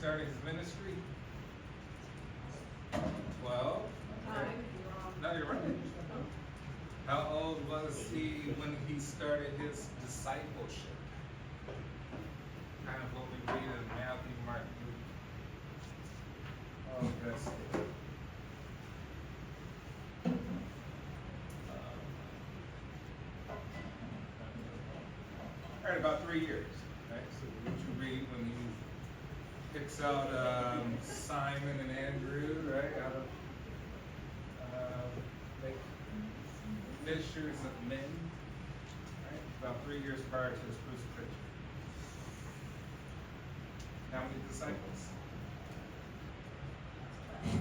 started his ministry? 12. Okay. No, you're right. How old was he when he started his discipleship? Kind of what we read in Matthew, Mark, Luke. Oh, that's it. All right, about 3 years. Right? So what you read when he picks out Simon and Andrew, right? Out of like fishers of men, right? About 3 years prior to his crucifixion. How many disciples? 12.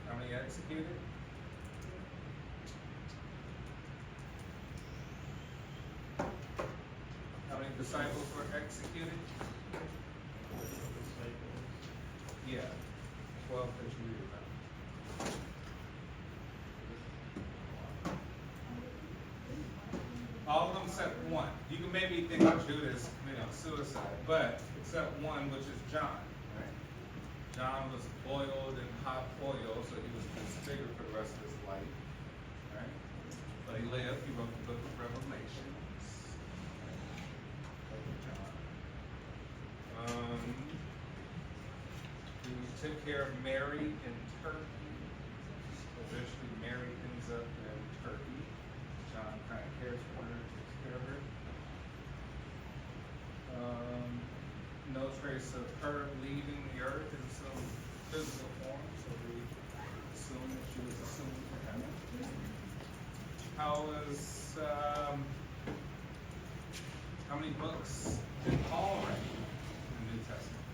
How many executed? How many disciples were executed? Yeah, 12 that you read about. All of them except one. You can maybe think of Judas committing suicide, but except one, which is John. Right? John was boiled in hot oil, so he was disfigured for the rest of his life. Right? But he lived. He wrote the book of Revelation. He took care of Mary in Turkey. Eventually, Mary ends up in Turkey. John kind of cares for her, takes care of her. No trace of her leaving the earth in some physical form, so we assume that she was assumed for heaven. How many books did Paul write in the New Testament?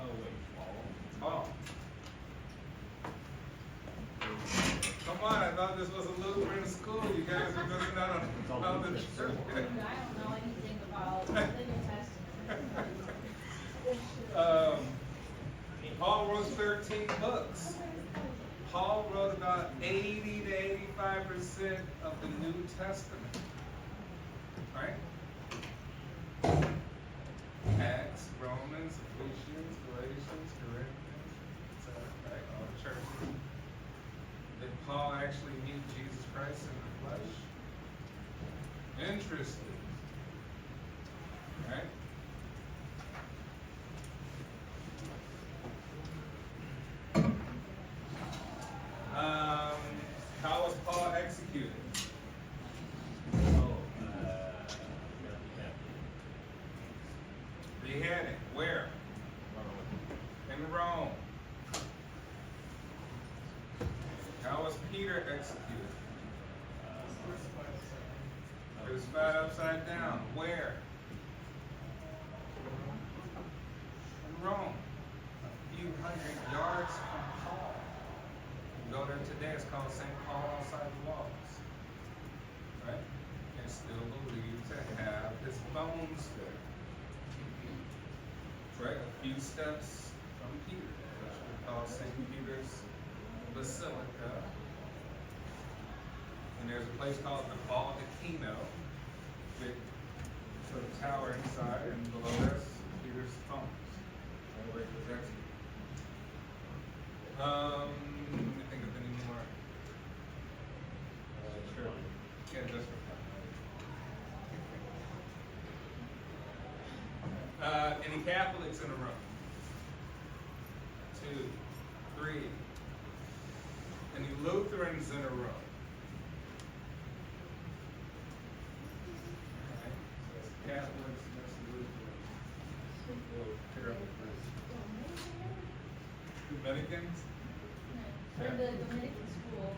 Oh, wait, Paul. Come on, I thought this was a Lutheran school. You guys are missing out on the church. I don't know anything about the New Testament. Paul wrote 13 books. Paul wrote about 80 to 85% of the New Testament. Right? Acts, Romans, Ephesians, Galatians, Corinthians, etc. Right? All the churches. Did Paul actually meet Jesus Christ in the flesh? Interesting. Right? How was Paul executed? Beheaded. Where? In Rome. How was Peter executed? Crucified upside down. Where? In Rome. A few hundred yards from Paul. You go there today, it's called St. Paul outside the walls. Right? And still believed to have his bones there. Right? A few steps from Peter, which we call St. Peter's Basilica. And there's a place called the Baldacchino, big sort of tower inside, and below there's Peter's bones. Right where he was executed. Let me think of any more. Sure. Yeah, just for fun. Any Catholics in the room? 2, 3. Any Lutherans in the room? Alright, so that's Catholics and that's Lutherans. Oh, terrible group. Dominicans? In the Dominican school.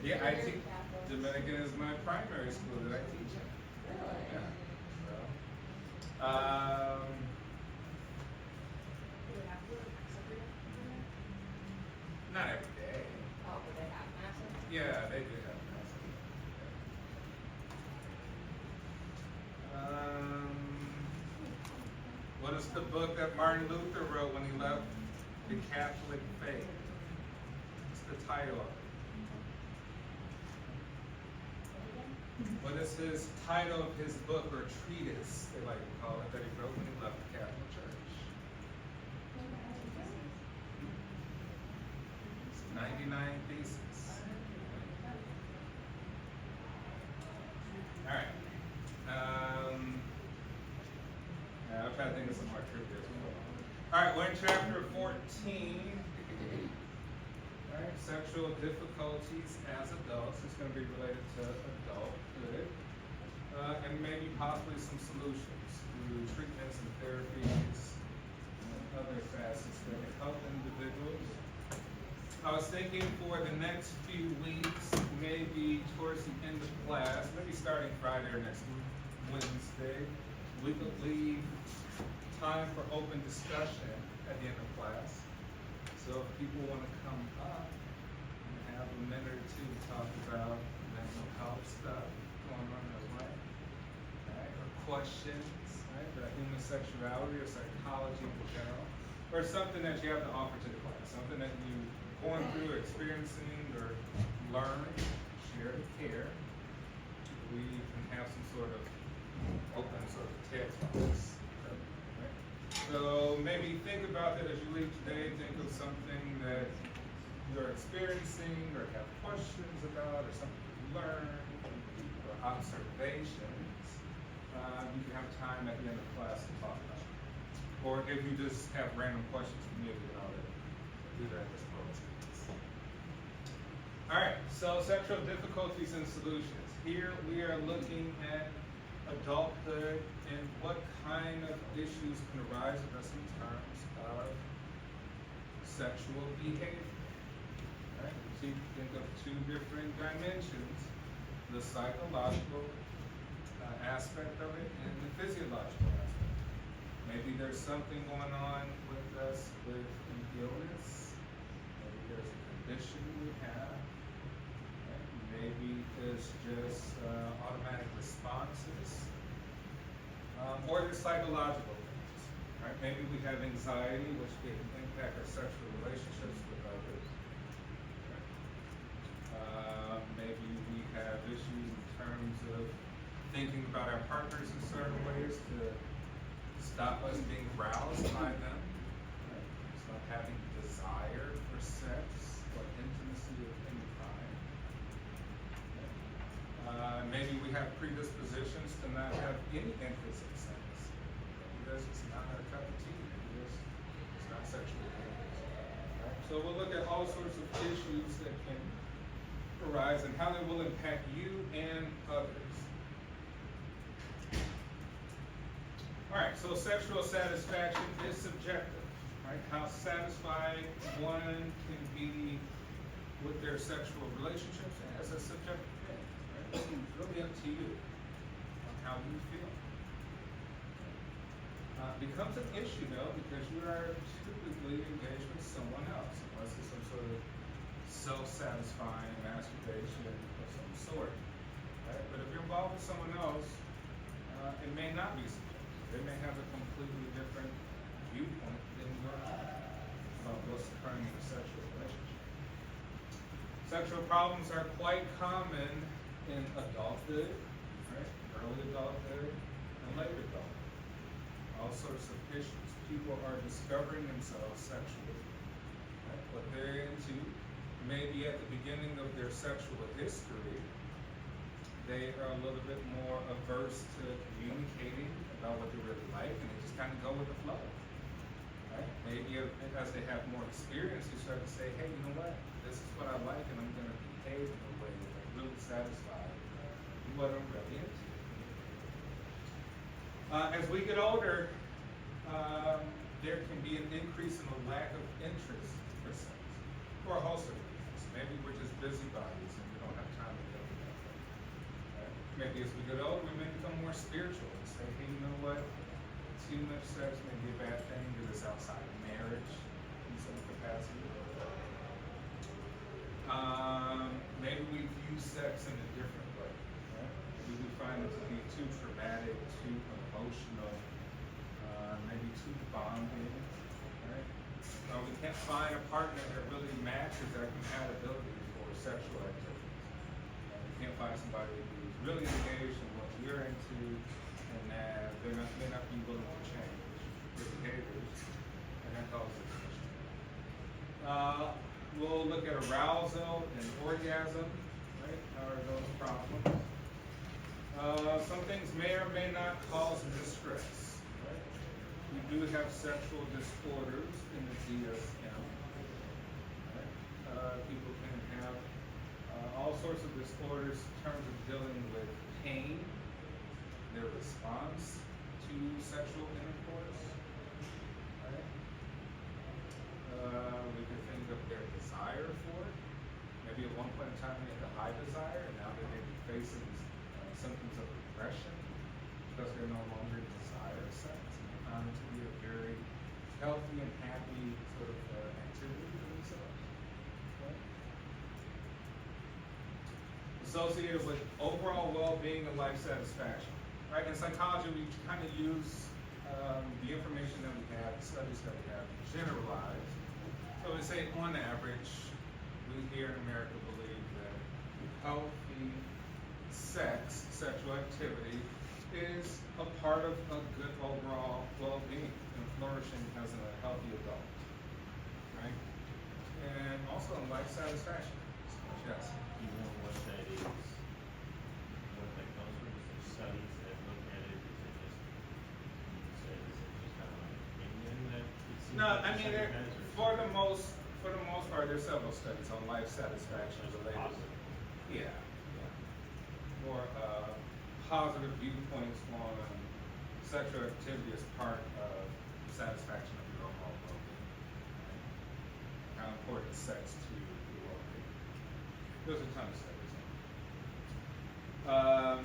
Yeah, I teach. Dominican is my primary school that I teach at. Really? Yeah. So, not every day. Oh, but they have masses? Yeah, they do have massive. What is the book that Martin Luther wrote when he left the Catholic faith? It's the title of it? What is his title of his book or treatise, they like to call it, that he wrote when he left the Catholic Church? It's 99 Theses. All right. Yeah, I'm trying to think of some more trivia as well. All right, we're in chapter 14. All right, sexual difficulties as adults. It's going to be related to adulthood. And maybe possibly some solutions through treatments and therapies and other facets that can help individuals. I was thinking for the next few weeks, maybe towards the end of class, maybe starting Friday or next Wednesday, we could leave time for open discussion at the end of class. So if people want to come up and have a minute or two to talk about mental health stuff going on in their life, right? Or questions, right? About human sexuality or psychology in general, or something that you have to offer to the class, something that you've gone through, or experiencing, or learned, share the care. We can have some sort of open sort of TED talks. Right? So maybe think about that as you leave today. Think of something that you're experiencing or have questions about, or something you learned, or observations. You can have time at the end of class to talk about it. Or if you just have random questions for me, you can already do that as well. All right, so sexual difficulties and solutions. Here we are looking at adulthood and what kind of issues can arise with us in terms of sexual behavior. Right? So you think of two different dimensions, the psychological aspect of it and the physiological aspect. Maybe there's something going on with us with an illness. Maybe there's a condition we have. Right? Maybe it's just automatic responses. Or there's psychological things. Right? Maybe we have anxiety, which can impact our sexual relationships with others. Right? Maybe we have issues in terms of thinking about our partners in certain ways to stop us being roused by them. Right? It's not having desire for sex or intimacy of any kind. Right? Maybe we have predispositions to not have any interest in sex. Because it's not our cup of tea. It's not sexual interest. Right? So we'll look at all sorts of issues that can arise and how they will impact you and others. Alright, so sexual satisfaction is subjective, right? How satisfied one can be with their sexual relationships as a subjective thing, right? It's really up to you on how you feel. Becomes an issue though, because you are typically engaged with someone else, unless it's some sort of self-satisfying masturbation of some sort, right? But if you're involved with someone else, it may not be subjective. They may have a completely different viewpoint than you about what's occurring in a sexual relationship. Sexual problems are quite common in adulthood, right? Early adulthood, and late adulthood. All sorts of issues. People are discovering themselves sexually, right? What they're into. Maybe at the beginning of their sexual history, they are a little bit more averse to communicating about what they really like, and they just kind of go with the flow. Right? Maybe as they have more experience, they start to say, hey, you know what? This is what I like, and I'm going to behave in a way that really satisfies what I'm really into. As we get older, there can be an increase in the lack of interest for sex, for a host of reasons. Maybe we're just busybodies and we don't have time to go with that. Right? Maybe as we get older, we may become more spiritual and say, hey, you know what? Too much sex may be a bad thing if it's outside of marriage in some capacity. Maybe we view sex in a different way. Right? Maybe we find it to be too traumatic, too emotional, maybe too bonding. Right? We can't find a partner that really matches our compatibility for sexual activities. We can't find somebody who's really engaged in what you're into, and that may not be willing to change their behaviors, and that causes an issue. We'll look at arousal and orgasm, right? How are those problems? Some things may or may not cause distress, right? We do have sexual disorders in the DSM, right? People can have all sorts of disorders in terms of dealing with pain, their response to sexual intercourse, right? We can think of their desire for it. Maybe at one point in time they had a high desire, and now they may be facing symptoms of depression because they no longer desire sex. And they found it to be a very healthy and happy sort of activity for themselves. Okay? Associated with overall well-being and life satisfaction. Right? In psychology, we kind of use the information that we have, the studies that we have, generalized. So we say, on average, we here in America believe that healthy sexual activity is a part of a good overall well-being and flourishing as a healthy adult, right? And also in life satisfaction. Yes. Do you know what that is? What that comes from? Is there studies that look at it? Is it just kind of like an opinion that it seems No, like I mean, something has, or for the most part, there's several studies on life satisfaction Just related. positive. Yeah. More positive viewpoints on sexual activity as part of satisfaction of your overall well-being. Right? How important is sex to your well-being? There's a ton of studies on it.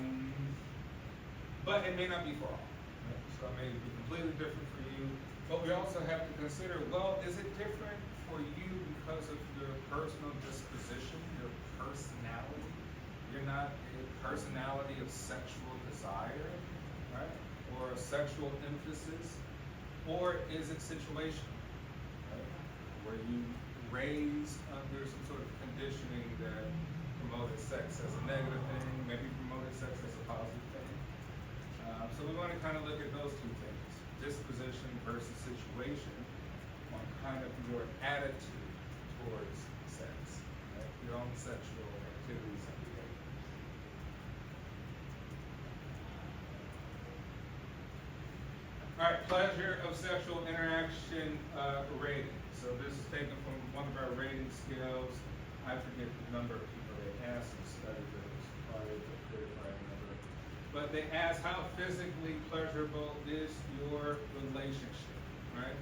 But it may not be for all. Right? So it may be completely different for you. But we also have to consider, well, is it different for you because of your personal disposition, your personality? You're not a personality of sexual desire, right? Or a sexual emphasis? Or is it situational, right? Where you raised under some sort of conditioning that promoted sex as a negative thing, maybe promoted sex as a positive thing. So we want to kind of look at those two things, disposition versus situation, on kind of your attitude towards sex, right? Your own sexual activities and behaviors. All right, pleasure of sexual interaction rating. So this is taken from one of our rating scales. I forget the number of people they asked and studied that was probably a good number. But they asked, how physically pleasurable is your relationship, right?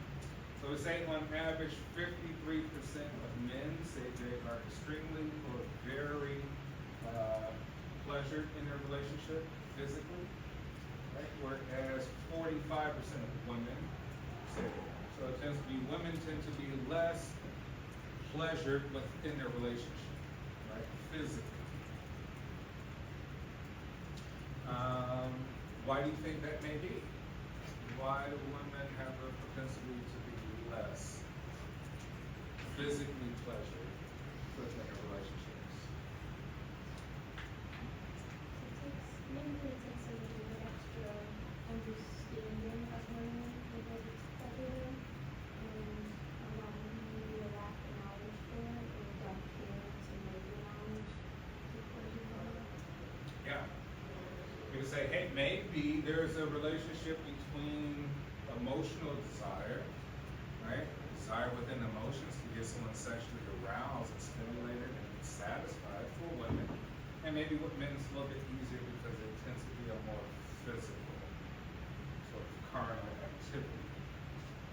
So we say on average 53% of men say they are extremely or very pleasured in their relationship physically, right? Whereas 45% of women say that. So it tends to be, women tend to be less pleasured within their relationship, right? Physically. Why do you think that may be? Why do women have a propensity to be less physically pleasured within their relationships? It takes a little bit extra understanding of women because it's feminine and allowing you to lack the knowledge for it or don't care to know the knowledge to put it on. Yeah. You could say, hey, maybe there's a relationship between emotional desire, right? Desire within emotions to get someone sexually aroused and stimulated and satisfied for women. And maybe what men look at easier because it tends to be a more physical, sort of carnal activity,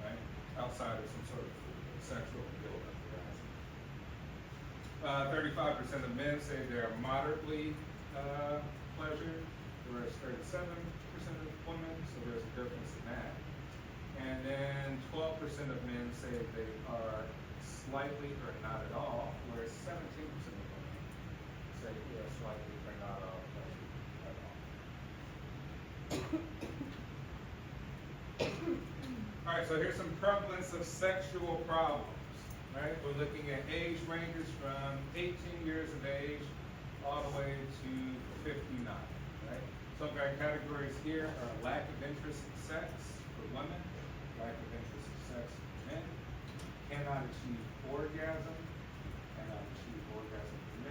right? Outside of some sort of sexual buildup. 35% of men say they're moderately pleasured, whereas 37% of women, so there's a difference in that. And then 12% of men say they are slightly or not at all, whereas 17% of women say they are slightly or not all pleasured at all. All right, Alright, so here's some prevalence of sexual problems, right? We're looking at age ranges from 18 years of age all the way to 59, right? Some of our categories here are lack of interest in sex for women, lack of interest in sex for men, cannot achieve orgasm, for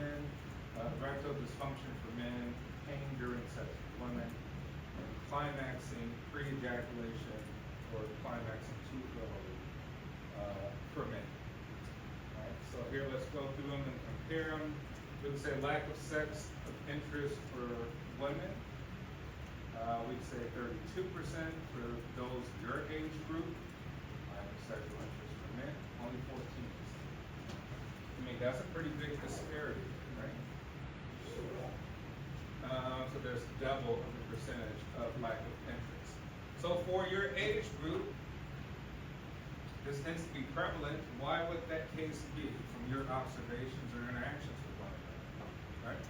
men, erectile dysfunction for men, pain during sex for women, climaxing, pre-ejaculation, or climaxing too early for men. Alright, so here let's go through them and compare them. We would say lack of sex of interest for women. We'd say 32% for those your age group. Lack of sexual interest for men, only 14%. I mean, that's a pretty big disparity, right? So there's double of the percentage of lack of interest. So for your age group, this tends to be prevalent. Why would that case be from your observations or interactions with one another? Right?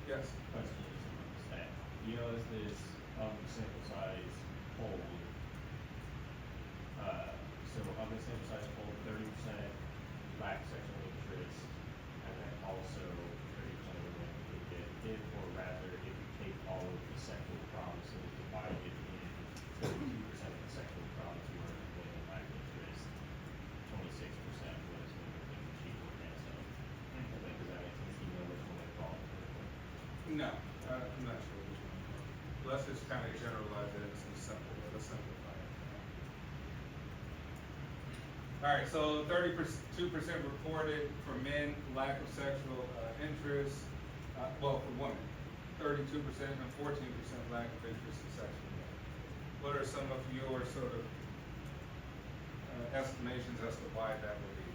Yes? Question is on the stat. You know, is this sample size poll? So of the sample size poll, 30% lack sexual interest, and then also 30% of women who get it, or rather, if you take all of the sexual problems and divide it in 32% of the sexual problems were women lack interest, 26% was women couldn't achieve orgasm. Does that make sense? You know which one they fall into? No, I'm not sure which one. Let's just kind of generalize it into simple. Let's simplify it. Alright, so 32% reported for men, lack of sexual interest, well, for women, 32% and 14% lack of interest in sex for men. What are some of your sort of estimations as to why that would be?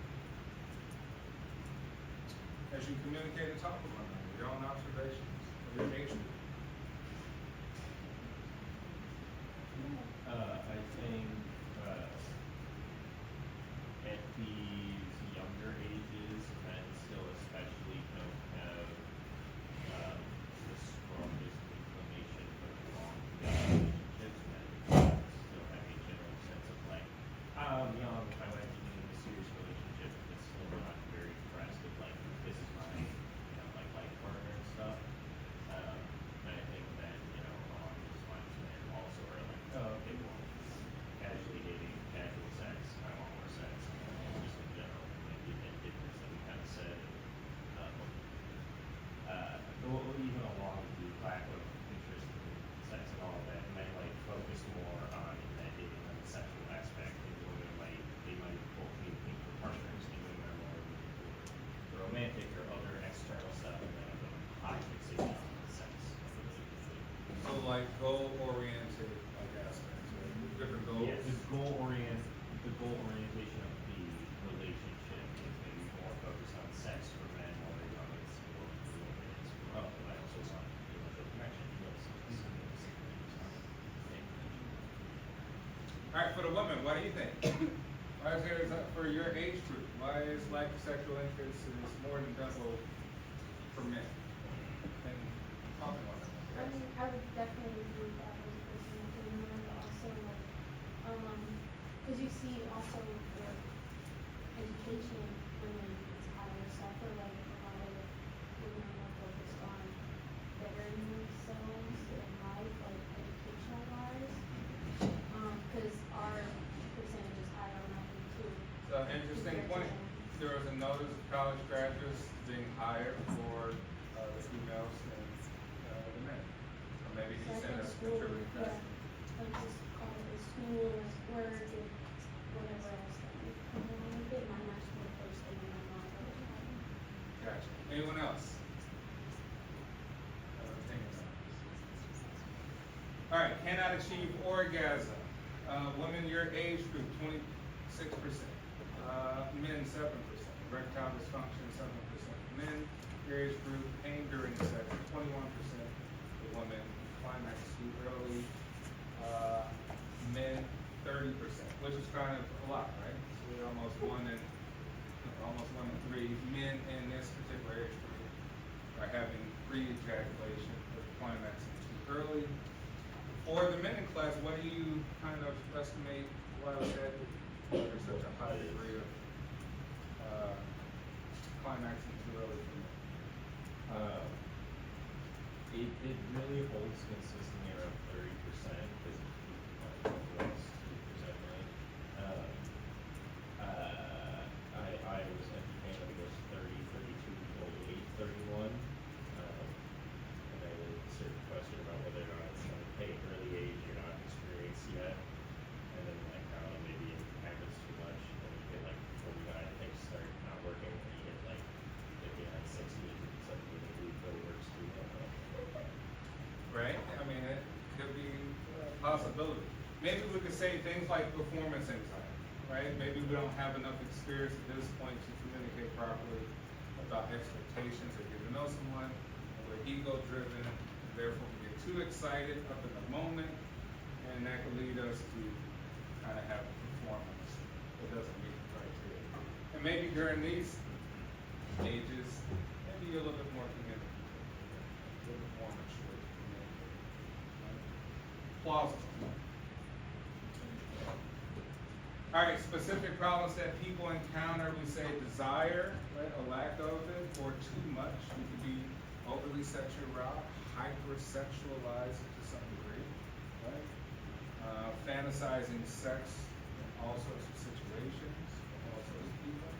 As you communicate and talk with one another, your own observations of your age group. I think at these younger ages, men still especially don't have the strongest inclination for long-term relationships. Men still have a general sense of like, I'm young, I might be in a serious relationship, but still not very impressed with like, this is my, like life partner and stuff. And I think that, along those lines, men also are like, oh, okay, well, casually dating, casual sex, I want more sex, just in general, maybe that difference that we kind of said. Even along the lack of interest in sex and all of that, men might focus more on that dating on the sexual aspect, and women they might both be looking for partners, and women are more looking for romantic or other external stuff, and then have a high fixation on the sex of the relationship. So like goal-oriented like aspects, right? Different goals. Yes, the goal orientation of the relationship is maybe more focused on sex for men, while they're young and single for women. It's more up, but I also want emotional connection. Alright, for the women, what do you think? Why is there, for your age group, why is lack of sexual interest is more than double for men? And talking about that. I mean, I would definitely agree with that as a personal opinion, but also like, cause you see also for education, women is higher, so I feel like a lot of women are more focused on bettering themselves in life, like educational wise. Cause our percentage is higher on that one too. So interesting point. There was a notice of college graduates being hired for the females than the men. Or maybe So he's I saying think that's school, contributing yeah, factor. like just call it school, work, and whatever else that would come along with it, might not be the first thing in my mind all the time. Gotcha. Anyone else? Alright, cannot achieve orgasm. Women your age group, 26%. Men, 7%. Erectile dysfunction, 7%. Men, your age group, pain during sex, 21%. The women, climax too early. Men, 30%, which is kind of a lot, right? So we're almost one in 3 men in this particular age group are having pre-ejaculation with climaxing too early. For the men in class, what do you kind of estimate why was that? There's such a high degree of climaxing too early for me. It really holds consistently around 30%, because it's 2% really. I was entertained that it goes 30, 32, all the way to 31. And then a certain question about whether or not it's like, hey, early age, you're not experienced yet. And then like how maybe it happens too much, and you get like 49, things start not working, and you get like 59, 60, suddenly the group really works too well. Right? I mean, it could be a possibility. Maybe we could say things like performance anxiety, right? Maybe we don't have enough experience at this point to communicate properly about expectations or get to know someone. We're ego-driven, and therefore we get too excited up in the moment, and that could lead us to kind of have a performance that doesn't meet the criteria. And maybe during these ages, maybe you're a little bit more committed, a little bit more mature. Plausible. All right, specific problems that people encounter, we say desire, right, a lack of it, or too much. You could be overly sexually aroused, hypersexualized to some degree, right? Fantasizing sex in all sorts of situations, all sorts of people.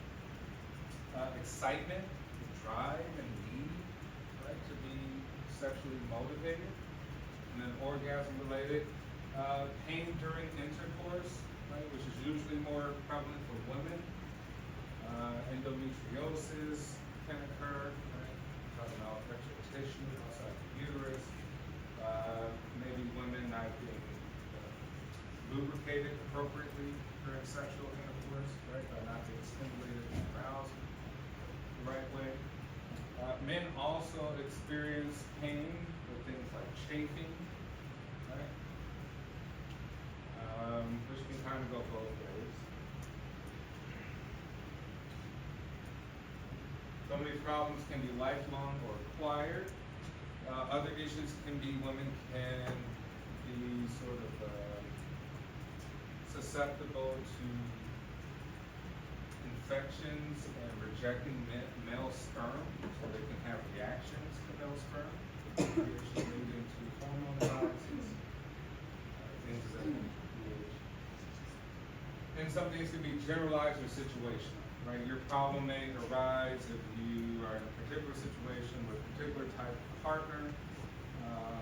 Excitement, drive, and need, right, to be sexually motivated. And then orgasm related, pain during intercourse, right, which is usually more prevalent for women. Endometriosis can occur, right, talking about extra tissue outside the uterus. Maybe women not being lubricated appropriately during sexual intercourse, right, by not being stimulated and aroused the right way. Men also experience pain with things like chafing, right? Which can kind of go both ways. Some of these problems can be lifelong or acquired. Other issues can be women can be sort of susceptible to infections and rejecting male sperm, so they can have reactions to male sperm, which lead into hormone imbalances, things of that nature. And some things can be generalized or situational, right? Your problem may arise if you are in a particular situation with a particular type of partner,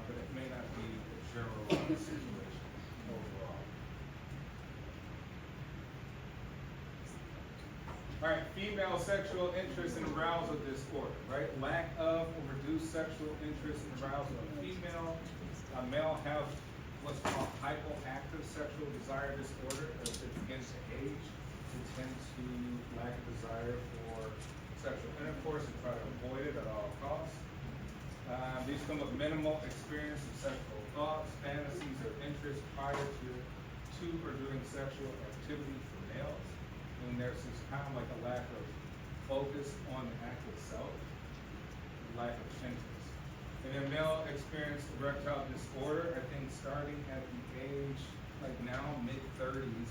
but it may not be a generalized situation overall. All right, female sexual interest and arousal disorder, right? Lack of or reduced sexual interest and arousal of female. Male have what's called hypoactive sexual desire disorder. As it begins to age, they tend to lack a desire for sexual intercourse and try to avoid it at all costs. These come with minimal experience of sexual thoughts, fantasies, or interests prior to or during sexual activity for males. And there's this kind of like a lack of focus on the act itself, lack of interest. And then male experience erectile disorder, I think starting at the age, like now, mid-30s,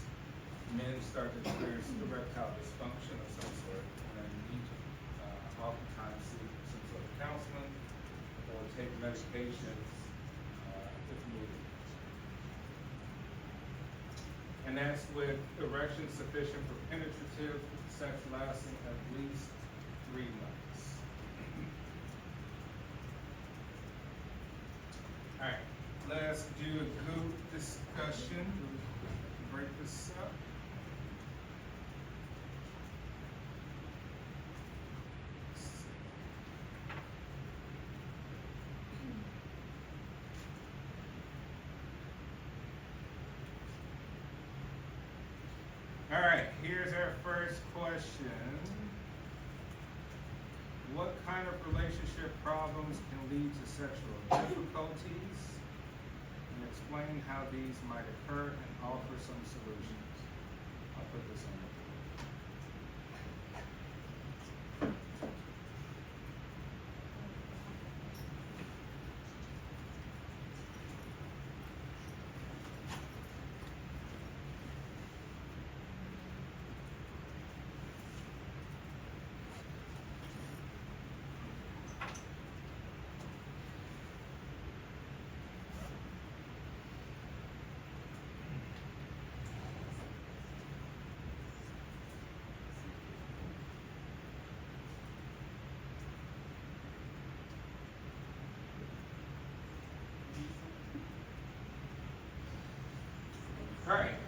men start to experience erectile dysfunction of some sort, and need to oftentimes seek some sort of counseling or take medications if needed. And that's with erection sufficient for penetrative sex lasting at least 3 months. All right, let's do a group discussion. Break this up. All right, here's our first question. What kind of relationship problems can lead to sexual difficulties? And explain how these might occur and offer some solutions. I'll put this on the board.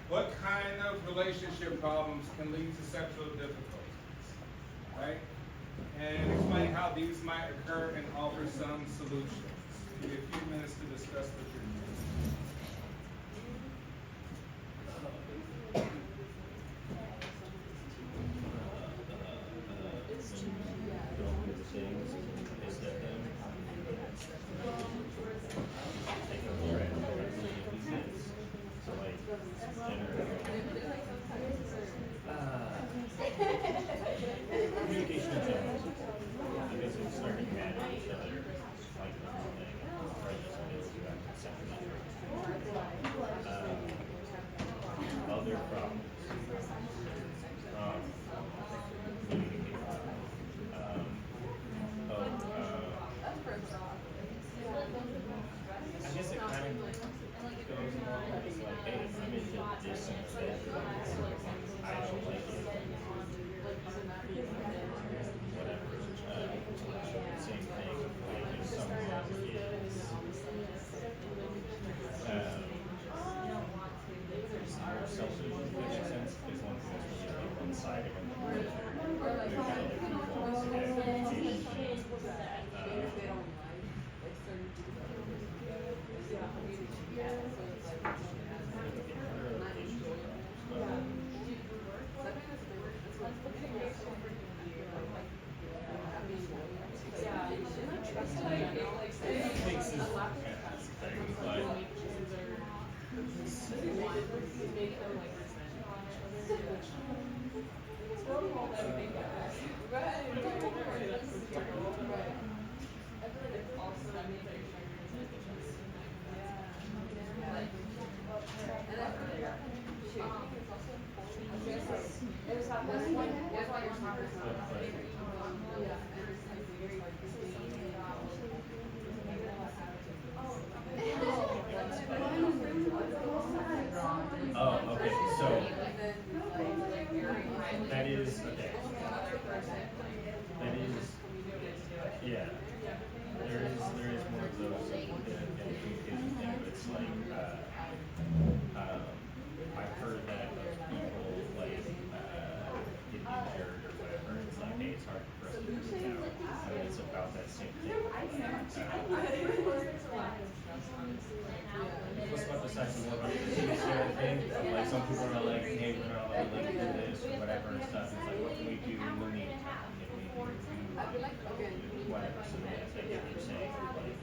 What kind of relationship problems can lead to sexual difficulties, right? And explain how these might occur and offer some solutions. Give you a few minutes to discuss with your kids. Communication in general. I guess it's starting to mad at each other, like the whole thing, or just feels you have sexually. Other problems. Communication. I guess it kind of goes along with it's like, hey, I'm into this instead. I don't like it. Whatever. Same thing. Like if someone is more selfish, if that makes sense, if one thing is really like one-sided and the other people communication. Oh, okay, so that is okay. That is, yeah. There is more of those communication thing, but it's like I've heard that of people like get injured or whatever. It's like, hey, it's hard for us to reach out. I mean, it's about that same thing. What's about the sexual work? Thing? Like some people are like, hey, we're not allowed to like do this or whatever and stuff. It's like, what can we do? We need time. We need whatever. So that's what you're saying. Like,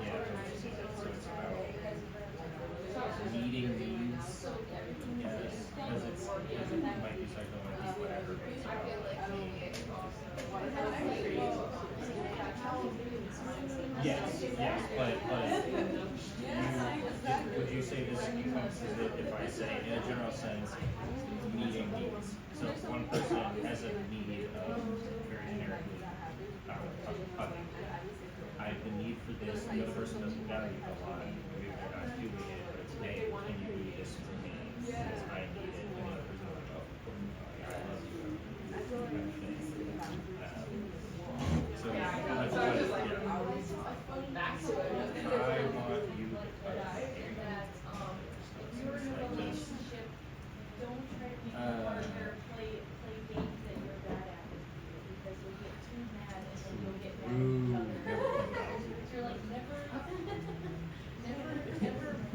yeah, so it's about meeting needs. Yes, because it might be sexual, might be whatever, but it's about yes, but would you say this encompasses it if I say, in a general sense, meeting needs? So if one person has a need of very generically hugging. I have the need for this, the other person doesn't value it a lot, maybe they're not doing it, but it's, hey, can you do this for me? Because I need it, and the other person is like, oh, I love you, kind of thing. So that's what, yeah. I want you to hug me. Like this. Don't try to be your partner, play games that you're bad at with you, because you'll get too mad and then you'll get mad at each other. You're like, never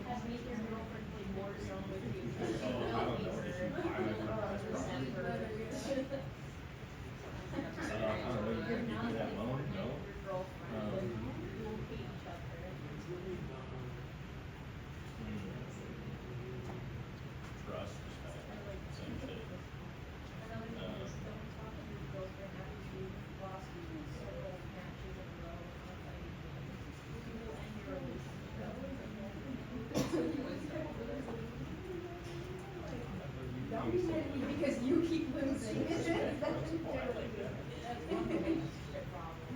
have me and your girlfriend play Warzone with you. Oh, I don't know if you buy my friend this property. I don't know, you can give me that loan? No? Trust, respect, same shit. Because you keep losing.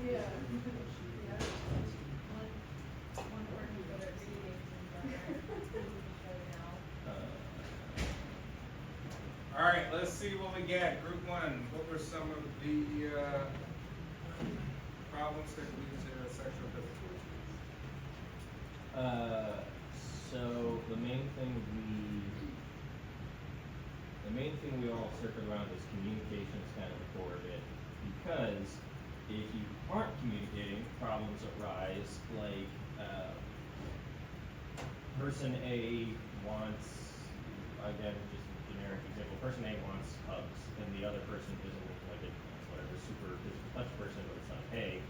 Yeah. All right, let's see what we got. Group one, what were some of the problems that lead to sexual difficulties? So the main thing we all circle around is communication is kind of the core of it, because if you aren't communicating, problems arise. Like person A wants, again, just a generic example. Person A wants hugs, and the other person isn't like a whatever super physical touch person, but it's like, hey,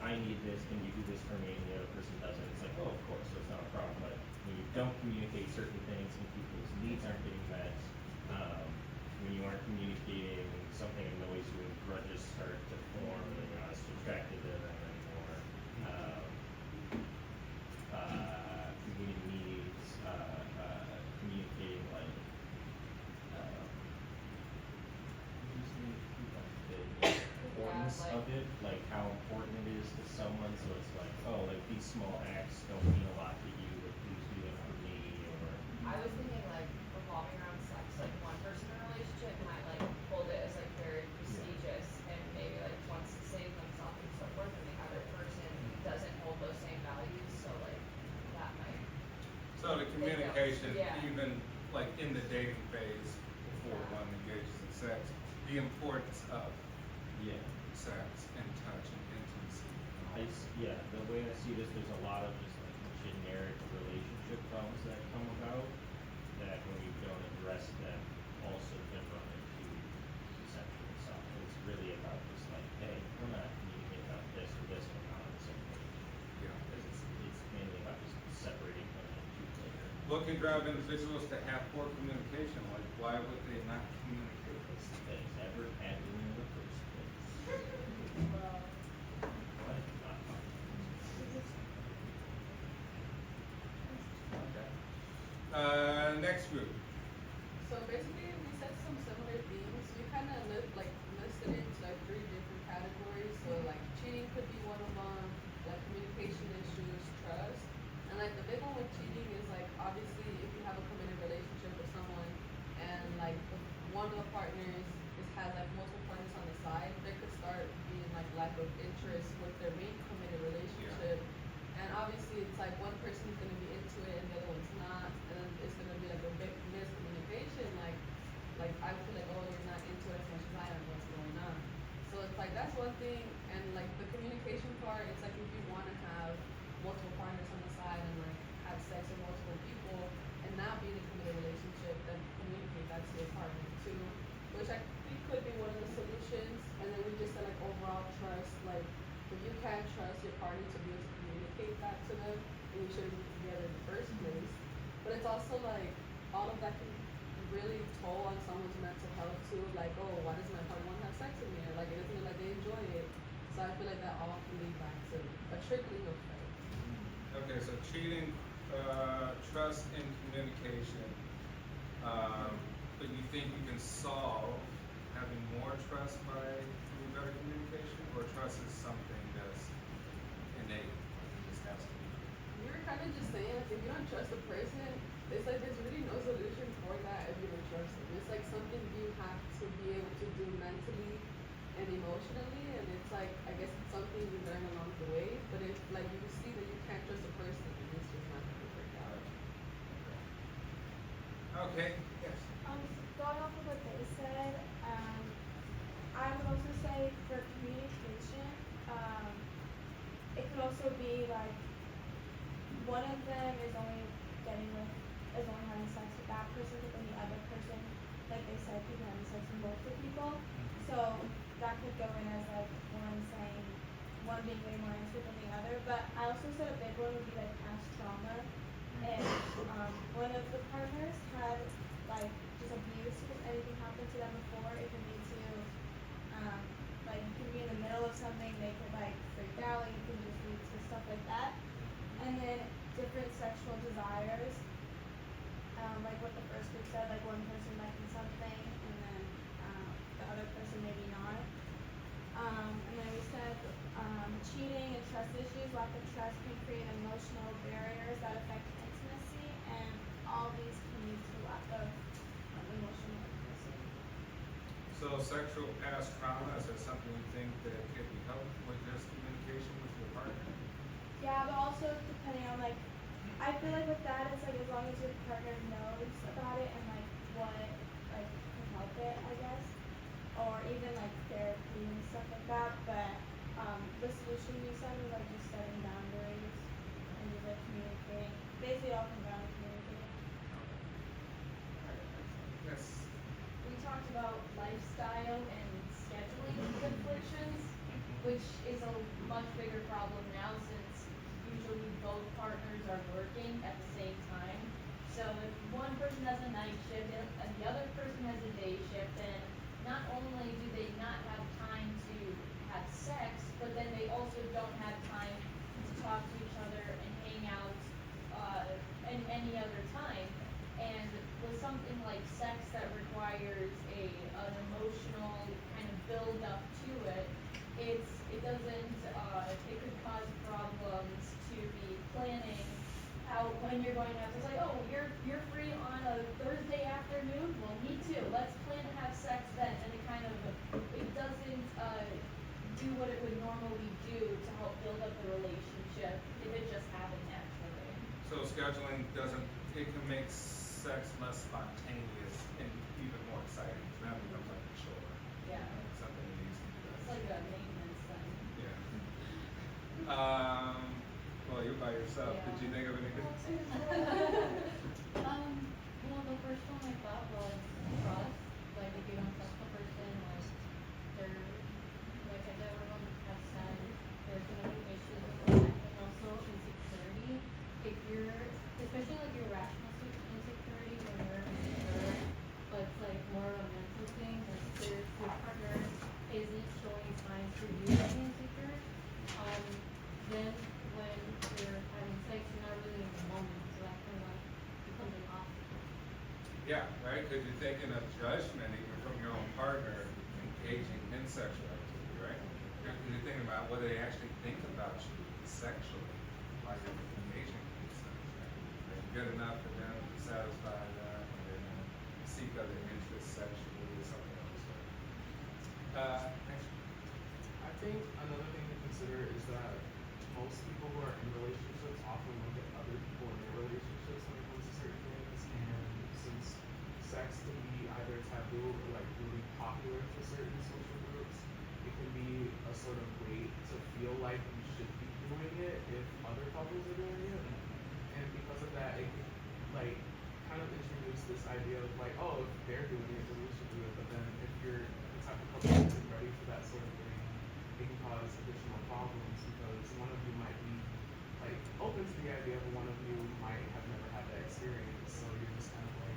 I need this. Can you do this for me? And the other person doesn't. It's like, oh, of course, so it's not a problem. But when you don't communicate certain things and people's needs aren't getting met, when you aren't communicating, something annoys you and grudges start to form, and then you're not as attracted to them anymore. Community needs, communicating like, the importance like- of it, like how important it is to someone. So it's like, oh, like these small acts don't mean a lot to you, but please do it for me, or. I was thinking like revolving around sex, like one person in a relationship might like hold it as like very prestigious and maybe like wants to save themselves and so forth, and the other person doesn't hold those same values, so like that might. So the communication, Yeah. even like in the dating phase, before one engages in sex, the importance of Yeah. sex and touch and intimacy. Yeah, the way I see this, there's a lot of just like generic relationship problems that come about that when you don't address them also can run into sexual stuff. And it's really about just like, hey, we're not communicating about this or this, we're not on the same page. Yeah. Because it's mainly about just separating them into later. What can drive individuals to have poor communication? Like, why would they not communicate? It's that it's never happened in the first place. Well, What? Not fun. Okay. Next group. So basically, we said some similar themes. We kind of listed it into like 3 different categories. So like cheating could be one of them, like communication issues, trust, and like the big one with cheating is like obviously if you have a committed relationship with someone and like one of the partners has like multiple partners on the side, there could start being like lack of interest with their main committed relationship. And obviously it's like one person is gonna be into it and the other one's not, and then it's gonna be like a big miscommunication, like I feel like, oh, you're not into it as much as I am, what's going on? So it's like that's one thing, and like the communication part, it's like if you wanna have multiple partners on the side and like have sex with multiple people and not be in a committed relationship, then communicate that to your partner too, which I think could be one of the solutions. And then we just said like overall trust, like if you can't trust your partner to be able to communicate that to them, then you shouldn't be together in the first place. But it's also like all of that can really toll on someone's mental health too. Like, oh, why does my partner want to have sex with me? Or like it doesn't look like they enjoy it. So I feel like that all can lead back to a trickling effect. Okay, so cheating, trust and communication. But you think you can solve having more trust by doing better communication, or trust is something that's innate? It just has to be. We were kind of just saying, like, if you don't trust a person, it's like there's really no solution for that if you don't trust them. It's like something you have to be able to do mentally and emotionally, and it's like, I guess it's something you learn along the way, but if like you see that you can't trust a person, then it's just not gonna work out. Okay, yes. Going off of what they said, I would also say for communication, it could also be like one of them is only having sex with that person, but then the other person, like they said, people having sex with multiple people. So that could go in as like one being way more interested than the other. But I also said a big one would be like past trauma. And one of the partners had like just abuse, if anything happened to them before, it can lead to like you can be in the middle of something, they could like freak out, it can just lead to stuff like that. And then different sexual desires, like what the first group said, like one person liking something and then the other person maybe not. And then we said cheating and trust issues, lack of trust can create emotional barriers that affect intimacy, and all these can lead to lack of emotional intimacy. So sexual past trauma, is that something you think that can be helped with just communication with your partner? Yeah, but also depending on like, I feel like with that, it's like as long as your partner knows about it and like what like can help it, I guess, or even like therapy and stuff like that. But the solution you said was like just setting boundaries and just like communicating. Basically, all comes down to communicating. Yes. We talked about lifestyle and scheduling conflictions, which is a much bigger problem now since usually both partners are working at the same time. So if one person has a night shift and the other person has a day shift, then not only do they not have time to have sex, but then they also don't have time to talk to each other and hang out in any other time. And with something like sex that requires an emotional kind of build up to it, it could cause problems to be planning out when you're going to have sex. Like, oh, you're free on a Thursday afternoon? Well, me too. Let's plan to have sex then. And it doesn't do what it would normally do to help build up the relationship if it just happened naturally. So scheduling it can make sex less spontaneous and even more exciting. So now it becomes like a chore. Yeah. Something that needs to be done. It's like a maintenance thing. Yeah. Well, you're by yourself. Yeah. Did you think of anything? Well, the first one I thought was trust. Like, if you don't trust the person, like, like everyone has said, there's gonna be issues with that. And also insecurity. If you're, especially like your rational insecurity, when you're insecure, but it's like more of a mental thing, like there's your partner isn't showing signs for you to be insecure, then when you're having sex, you're not really in the moment, so that kind of like becomes an obstacle. Yeah, right? Because you're thinking of judgment even from your own partner engaging in sexual activity, right? You're thinking about what they actually think about you sexually while you're engaging in sex, right? Are you good enough for them to satisfy them, or they're going to seek other interests sexually or something else? Next. I think another thing to consider is that most people who are in relationships often look at other people in their relationships when it comes to certain things, and since sex can be either taboo or like really popular to certain social groups, it can be a sort of way to feel like you should be doing it if other couples are doing it, and because of that, it can like kind of introduce this idea of like, oh, if they're doing it, then we should do it. But then if you're the type of couple that isn't ready for that sort of thing, it can cause additional problems because one of you might be like open to the idea, but one of you might have never had that experience. So you're just kind of like,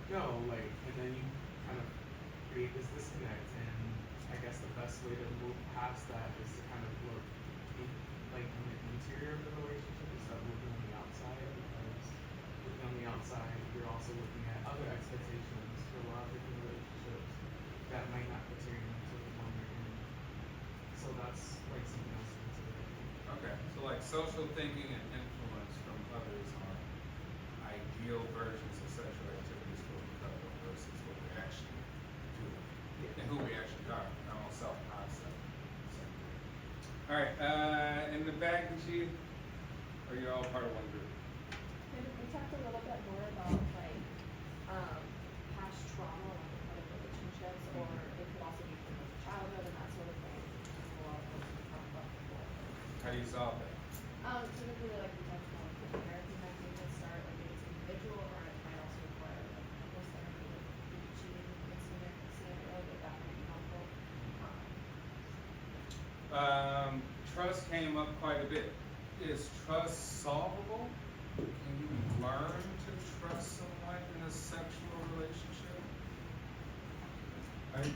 no, like, and then you kind of create this disconnect. And I guess the best way to move past that is to kind of look in, like in the interior of the relationship instead of looking on the outside, because looking on the outside, you're also looking at other expectations for a lot of different relationships that might not pertain to the one you're in. So that's like something else to consider. Okay, so like social thinking and influence from others on ideal versions of sexual activities for the couple versus what we actually do and who we actually are, our own self-concept. All right, in the back, Chief, or you're all part of one group? We talked a little bit more about like past trauma, like in other relationships, or it could also be from like childhood and that sort of thing. Just a lot of things we talked about before. How do you solve that? Typically, like we talked about, like therapy might be a good start. Like if it's individual, or it might also require like couples therapy, like if you're cheating in scenario, that might be helpful. Trust came up quite a bit. Is trust solvable? Can you learn to trust someone in a sexual relationship? I don't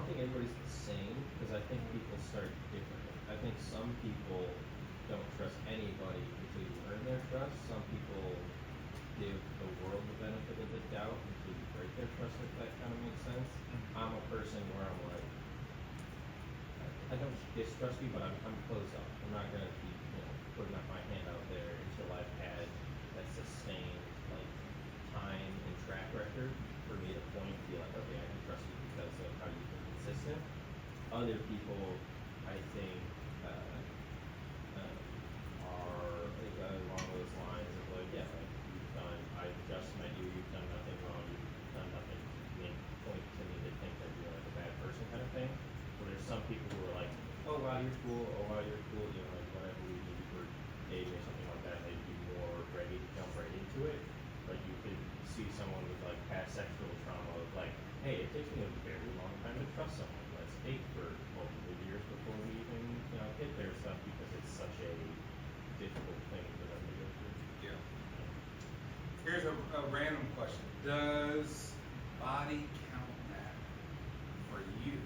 think everybody's the same, because I think people start differently. I think some people don't trust anybody until you earn their trust. Some people give the world the benefit of the doubt until you break their trust, if that kind of makes sense. I'm a person where I'm like, I don't distrust you, but I'm closed off. I'm not gonna be, putting up my hand out there until I've had that sustained like time and track record for me to point and be like, okay, I can trust you because of how you've been consistent. Other people, I think, are like, along those lines of like, yeah, like I just met you, you've done nothing wrong, you've done nothing to make point to me to think that you're like a bad person kind of thing. Where there's some people who are like, oh wow, you're cool, oh wow, you're cool, you know, like whatever, we maybe for dating or something like that, they'd be more ready to jump right into it. But you could see someone with like past sexual trauma of like, hey, it takes me a very long time to trust someone. Let's date for multiple years before we even, you know, get there stuff because it's such a difficult thing for them to go through. Yeah. Here's a random question. Does body count matter for you?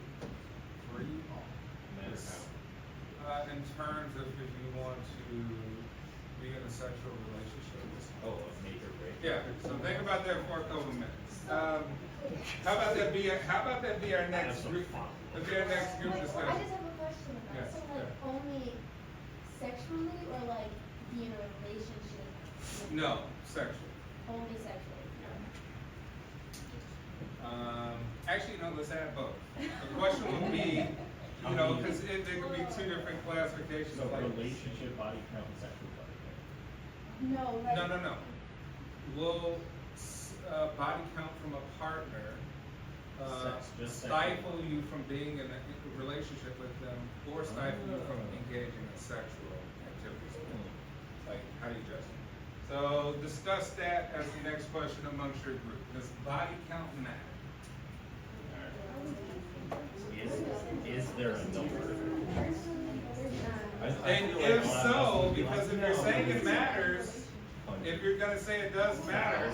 For you all? Matter how. In terms of if you want to be in a sexual relationship with someone. Oh, a major break. Yeah, so think about that for a couple minutes. How about that be our next some group? fun. That'd be our next group Like, I discussion. just have a question about Yes, it. So like yeah. only sexually or like be in a relationship? with- No, sexual. Only sexually. Actually, no, let's add both. The question would be, you know, because there could be two different classifications. So like- relationship body count and sexual body count. No, like. No. Will body count from a partner Just stifle you from being in a relationship with them or stifle you from engaging in sexual activities with them? Like, how do you judge it? So discuss that as the next question amongst your group. Does body count matter? Is there a number? And if so, because if you're saying it matters, if you're gonna say it does matter,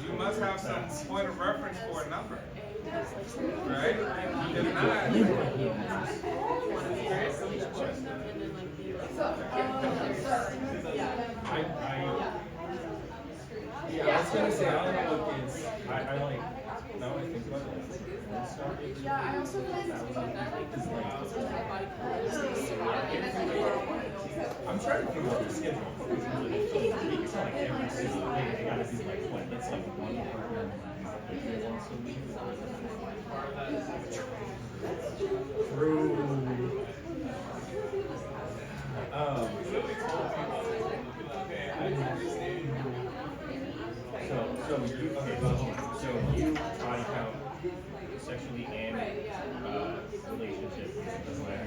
you must have some point of reference for a number, right? If not, Yeah, I was gonna say, I don't know what kids, I like, now I think about it, one star. Yeah, I also feel like it's I'm trying to figure out the schedule. It's not like every single day, they gotta do like, what, it's like one partner, like once a week. True. So you body count sexually and relationship, doesn't matter